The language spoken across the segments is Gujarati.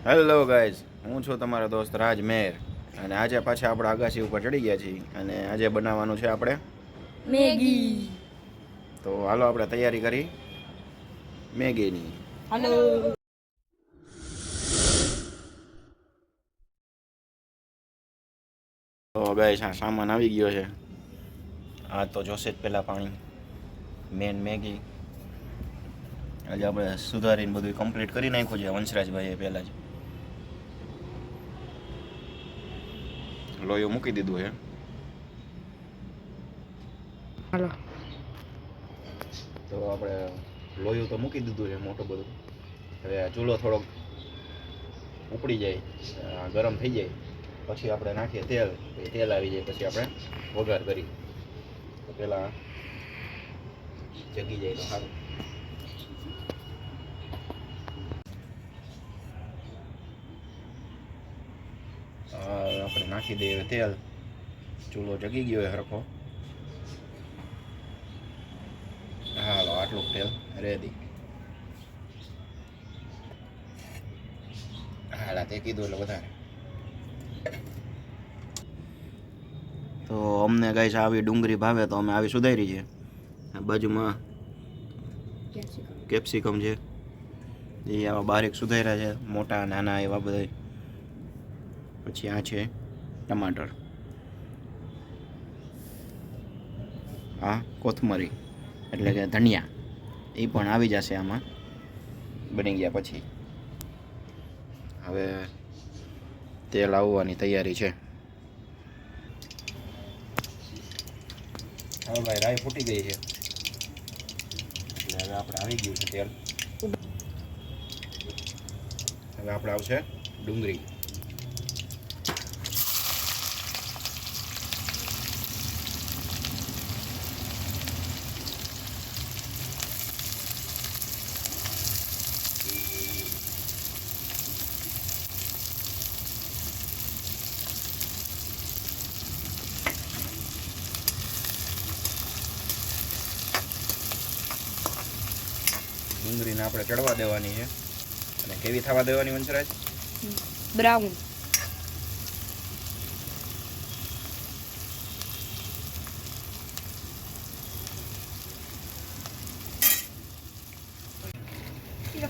હેલો ગાઈઝ, હું છું તમારો દોસ્ત રાજ મેર અને આજે પાછા આપણે અગાસી ઉપર ચડી ગયા છીએ અને આજે બનાવવાનું છે આપણે મેગી. તો હાલો આપણે તૈયારી કરી મેગીની. હાલો. તો ગાઈઝ આ સામાન આવી ગયો છે. આ તો જોશે જ પહેલાં પાણી, મેન મેગી. આજે આપણે સુધારીને બધું કમ્પ્લીટ કરી નાખ્યું છે વંશરાજભાઈએ પહેલાં જ. લોહીઓ મૂકી દીધું છે. હાલો. તો આપણે લોહીઓ તો મૂકી દીધું છે મોટું બધું. હવે આ ચૂલો થોડોક ઉપડી જાય, ગરમ થઈ જાય પછી આપણે નાખીએ તેલ. તેલ આવી જાય પછી આપણે વઘાર કરી. તો પહેલાં જગી જાય તો સારું. આપણે નાખી દઈએ તેલ. ચૂલો જગી ગયો હોય સરખો. હાલો, આટલું તેલ રેડી. હાલા તે કીધું એટલે વધારે. તો અમને ગાઈસ આવી ડુંગળી ભાવે તો અમે આવી સુધારી છે. આ બાજુમાં કેપ્સિકમ છે, એ આવા બારીક સુધાર્યા છે, મોટા નાના એવા બધા. પછી આ છે ટમાટર, આ કોથમરી એટલે કે ધનિયા, એ પણ આવી જશે આમાં બની ગયા પછી. હવે તેલ આવવાની તૈયારી છે. હવે ભાઈ રાઈ ફૂટી ગઈ છે એટલે હવે આપણે આવી ગયું છે તેલ. હવે આપણે આવશે ડુંગળી. ડુંગળીને આપણે ચડવા દેવાની છે. અને કેવી થવા દેવાની વંશરાજ? બ્રાઉન.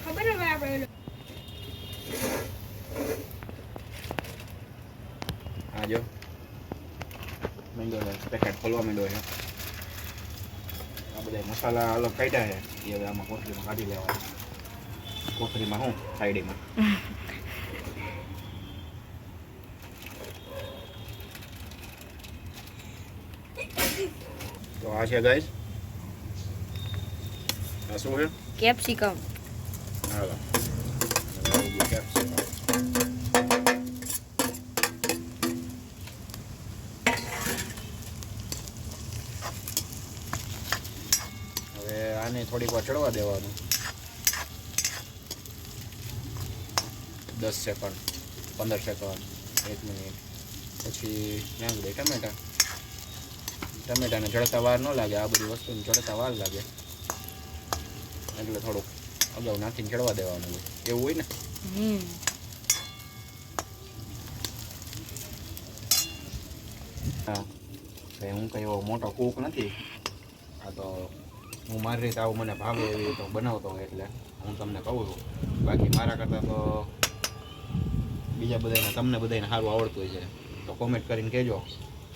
ખબર હવે આપણે આ જો માંડો પેકેટ ખોલવા માંડ્યો છે. આ બધા મસાલા અલગ કાઢ્યા છે, એ હવે આમાં કોથળીમાં કાઢી લેવા. કોથળીમાં શું સાઈડમાં. તો આ છે ગાઈસ, આ શું છે? કેપ્સિકમ. હાલો, આવી ગયું કેપ્સિકમ. હવે આને થોડીક વાર ચડવા દેવાનું, 10 સેકન્ડ, 15 સેકન્ડ, 1 મિનિટ. પછી નાખી દે ટમેટા. ટમેટાને ચડતા વાર ન લાગે, આ બધી વસ્તુને ચડતા વાર લાગે એટલે થોડુંક અગાઉ નાખીને ચડવા દેવાનું હોય, એવું હોય ને. હા, હું કંઈ એવો મોટો કૂક નથી. આ તો હું મારી રીતે આવું મને ભાવે એવી તો બનાવતો હોય એટલે હું તમને કહું છું. બાકી મારા કરતાં તો બીજા બધાને, તમને બધાને સારું આવડતું હોય છે તો કોમેન્ટ કરીને કહેજો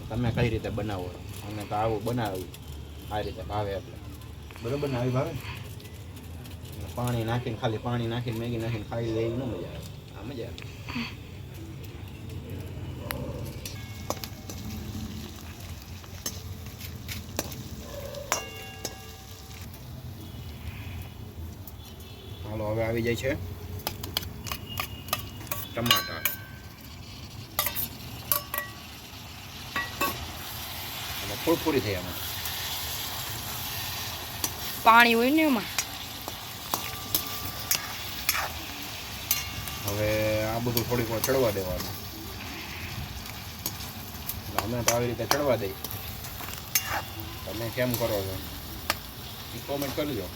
તમે કઈ રીતે બનાવો. અમે તો આવું બનાવ્યું, આ રીતે ભાવે એટલે. બરાબર ને? આવી ભાવે ને? પાણી નાખીને, ખાલી પાણી નાખીને મેગી નાખીને ખાઈ લે ન મજા આવે. આ મજા આવે. હાલો, હવે આવી જાય છે ટમાટર. એટલે ફૂરફૂરી થઈ આમાં. પાણી હોય ને એમાં. હવે આ બધું થોડીક વાર ચડવા દેવાનું. અમે તો આવી રીતે ચડવા દઈ. તમે કેમ કરો છો એ કોમેન્ટ કરજો.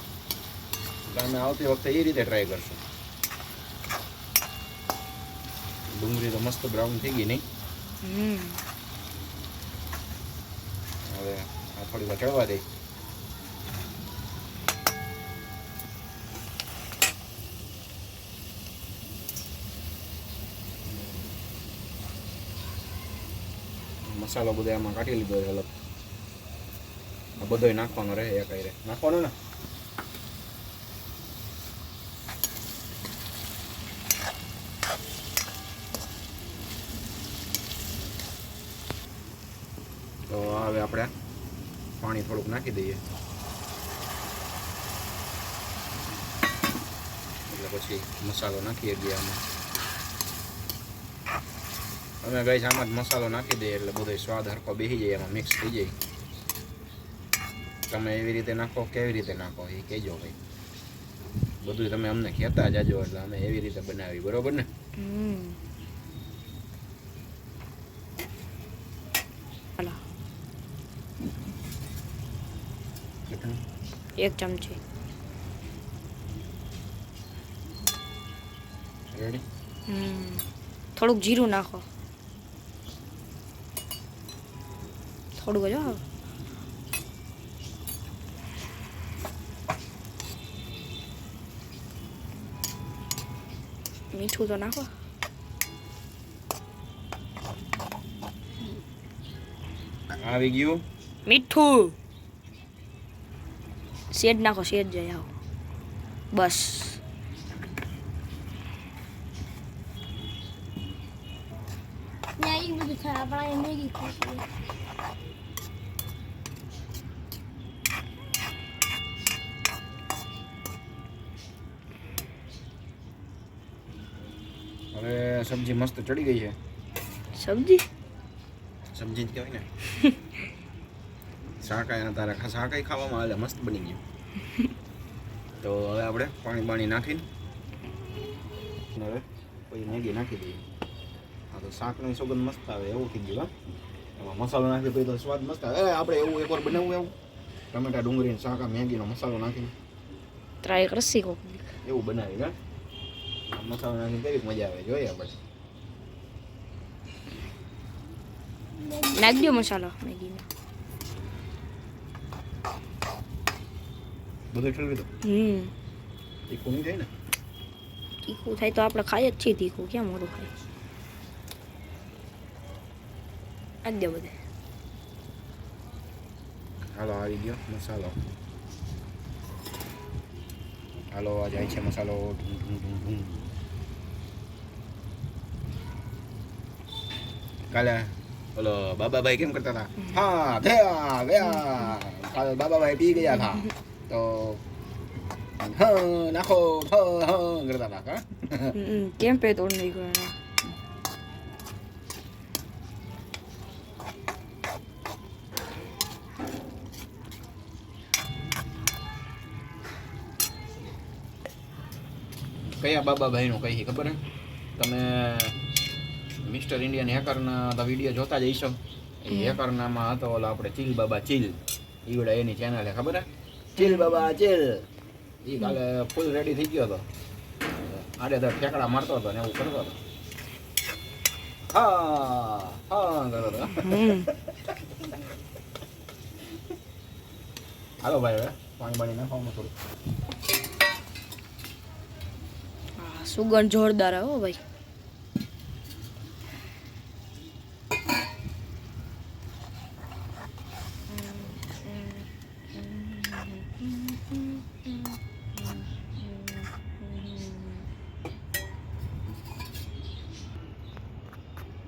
એટલે અમે આવતી વખતે એ રીતે ટ્રાય કરશું. ડુંગળી તો મસ્ત બ્રાઉન થઈ ગઈ નહીં? હવે આ થોડી વાર ચડવા દઈ. મસાલો બધો એમાં કાઢી લીધો છે અલગ. આ બધોય નાખવાનો રહે એક આયરે નાખવાનો ને. તો હવે આપણે પાણી થોડુંક નાખી દઈએ એટલે પછી મસાલો નાખીએ દઈએ આમાં. અમે ગાઈસ આમાં જ મસાલો નાખી દઈએ એટલે બધો સ્વાદ હરખો બેસી જાય, એમાં મિક્સ થઈ જાય. તમે એવી રીતે નાખો કેવી રીતે નાખો એ કહેજો ભાઈ. બધું તમે અમને કહેતા જાજો એટલે અમે એવી રીતે બનાવી, બરોબર ને? એક ચમચી. રેડી. થોડુંક જીરું નાખો, થોડુંક જ હો. મીઠું તો નાખો. આવી ગયું મીઠું. શેડ નાખો, શેડ જાય આવો બસ. હવે સબ્જી મસ્ત ચડી ગઈ છે. સબ્જી સબ્જી જ કહેવાય ને. શાકાય તારા શાકાય ખાવામાં આવે મસ્ત બની ગયું. તો હવે આપણે પાણી નાખીને હવે પછી મેગી નાખી દઈએ. હા તો શાકની સુગંધ મસ્ત આવે એવું થઈ ગયું. હા એમાં મસાલો નાખી પછી તો સ્વાદ મસ્ત આવે. આપણે એવું એકવાર બનાવવું એવું ટમેટા ડુંગળી શાક મેગીનો મસાલો નાખીને ટ્રાય કરશી કોક એવું બનાવી. હા મસાલો નાખીને કેવી મજા આવે જોઈએ આપણે. નાખ દો મસાલો મેગીનો. બધું ઠલવી દો. તીખું નહીં થાય ને? તીખું થાય તો આપણે ખાઈએ જ છીએ તીખું, ક્યાં મોરું ખાય. નાખ દો બધે. હાલો આવી ગયો મસાલો. હાલો આ જાય છે મસાલો. કાલે બોલો બાબાભાઈ કેમ કરતા હતા? હા ગયા ગયા કાલે બાબાભાઈ પી ગયા હતા તો હા નાખો હા કરતા હતા. કા કેમ પે તોડ નહીં ગયો. કયા બાબાભાઈનું કઈ ખબર હે? તમે મિસ્ટર ઇન્ડિયન હેકરના તો વિડીયો જોતા જ હશો. એ હેકરનામાં હતો ઓલા આપણે ચીલ બાબા ચીલ ઈવડા એની ચેનલ હે ખબર હે? ચીલ બાબા ચીલ. એ કાલે ફૂલ રેડી થઈ ગયો હતો, આડે દર ઠેકડા મારતો હતો ને એવું કરતો હતો. હા હા કરતો હતો. હાલો ભાઈ હવે પાણી નાખવામાં થોડું. સુગંધ જોરદાર હો ભાઈ.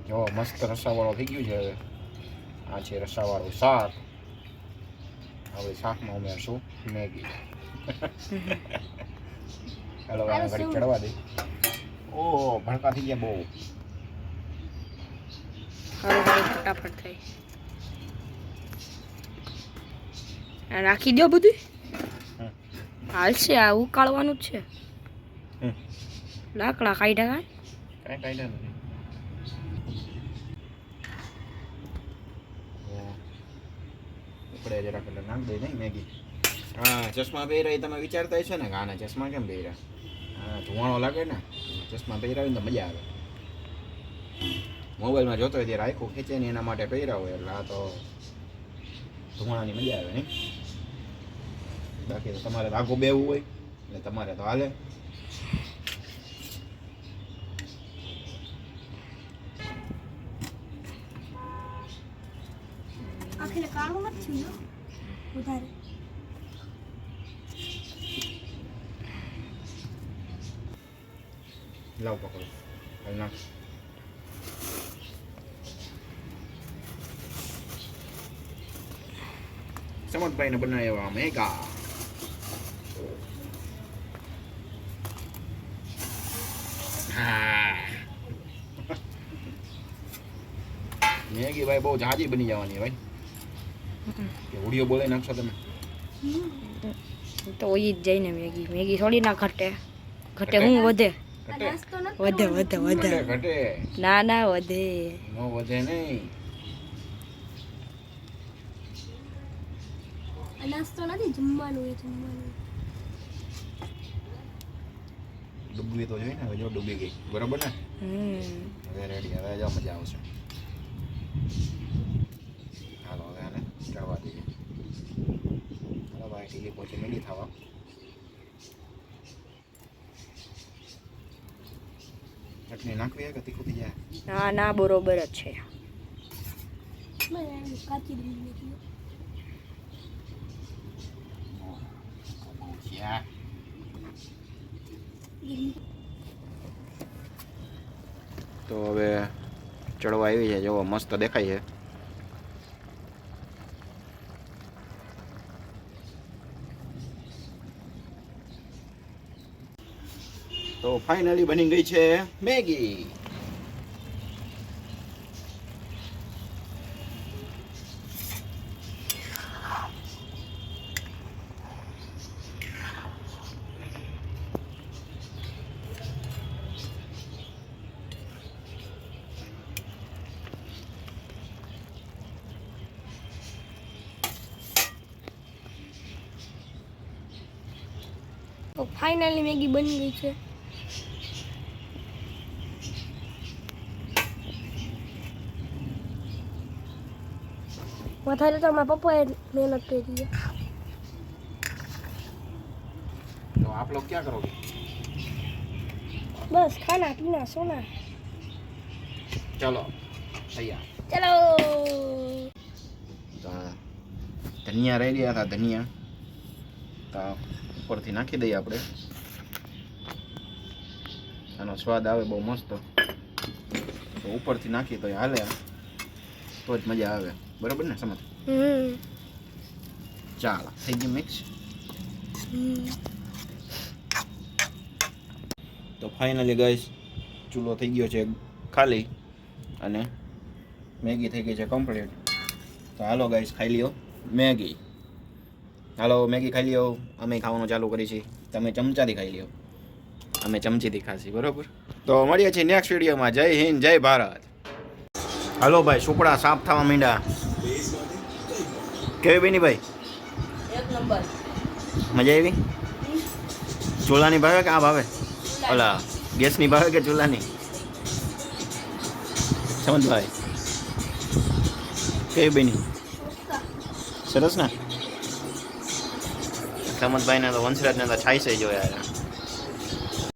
જો મસ્ત રસાવાળો થઈ ગયું છે. હવે આ છે રસાવાળું શાક. હવે શાકમાં ઉમેરશું મેગી. ચાલો હવે ઘડી ચડવા દે. ઓહ ભડકા થઈ ગયા બહુ. ફટાફટ થાય. રાખી દો બધું. હાલશે, આ ઉકાળવાનું જ છે. લાકડા કાઢ્યા કાંઈ કાઢ્યા નથી. આપણે જરાક એટલે નાખ દઈ નહીં મેગી. હા ચશ્મા પહેર્યા તમે વિચારતા હશો ને કે આના ચશ્મા કેમ પહેર્યા? હા ધુવાણો લાગે ને ચશ્મા પહેર્યા હોય ને તો મજા આવે. મોબાઈલમાં જોતો હોય ત્યારે આખું ખેંચે ને એના માટે પહેર્યા હોય એટલે આ તો ધુમાડાની મજા આવે નહીં. બાકી તો તમારે આગો બેવું હોય એટલે તમારે તો હાલે. આખરે કાળું નથી થયું વધારે. લાવ પકડો હાલ નાખ. સમતભાઈને બનાવ્યા મેગા. મેગી ભાઈ બહુ જાજી બની જવાની ભાઈ. કે ઉડિયો બોલે નાખશો તમે તો ઈ જ જાય ને મેગી. મેગી થોડી ના ઘટે. ઘટે હું વધે. ઘટે નાસ્તો નથી વધે વધે વધે. ઘટે ના ના વધે. નો વધે નહીં. આ નાસ્તો નથી, જમવાનું એ જમવાનું. ડૂબવી તો જોઈએ ને. હવે જો ડૂબી ગઈ બરોબર ને. હવે રેડી. હવે જો મજા આવશે. હાલો હવે આને ચડવા દઈએ. હાલો ભાઈ ટીલી પહોંચી મેળી થવા. ચટણી નાખવી કે તીખું થઈ જાય? ના ના બરોબર જ છે. મને કાચી ડુંગળી નથી. તો હવે ચડવા આવી છે. જોવો મસ્ત દેખાય છે. તો ફાઇનલી બની ગઈ છે મેગી. તો ફાઇનલી મેગી બની ગઈ છે. વધારે તો મારા પપ્પાએ મહેનત કરી છે. तो आप लोग क्या करोगे? બસ ખાના પીના સોના. चलो तैयार. ચલો. તો ધનિયા રહી ગયા હતા. ધનિયા તો ઉપરથી નાખી દઈએ આપણે. આનો સ્વાદ આવે બહુ મસ્ત. તો ઉપરથી નાખી તો હાલે, તો જ મજા આવે. બરાબર ને સમજ? ચાલો થઈ ગયું મિક્સ. તો ફાઇનલી ગાઈસ ચૂલો થઈ ગયો છે ખાલી અને મેગી થઈ ગઈ છે કમ્પ્લીટ. તો હાલો ગાઈસ ખાઈ લ્યો મેગી. હાલો મેગી ખાઈ લ્યો. અમે ખાવાનું ચાલુ કરી છે. તમે ચમચાથી ખાઈ લ્યો, અમે ચમચીથી ખાશી. બરોબર? તો મળીએ છીએ નેક્સ્ટ વિડીયોમાં. જય હિન્દ, જય ભારત. હાલો ભાઈ સુપડા સાફ થવા માંડ્યા. કેવી બની ભાઈ? એક નંબર. મજા આવી? ચૂલાની ભાવે કે આ ભાવે? ઓલા ગેસની ભાવે કે ચૂલાની? સમજ ભાઈ કેવી બની? સરસ ને? સમજભાઈને તો વંશરાજને તો છાઈ છે જોયા.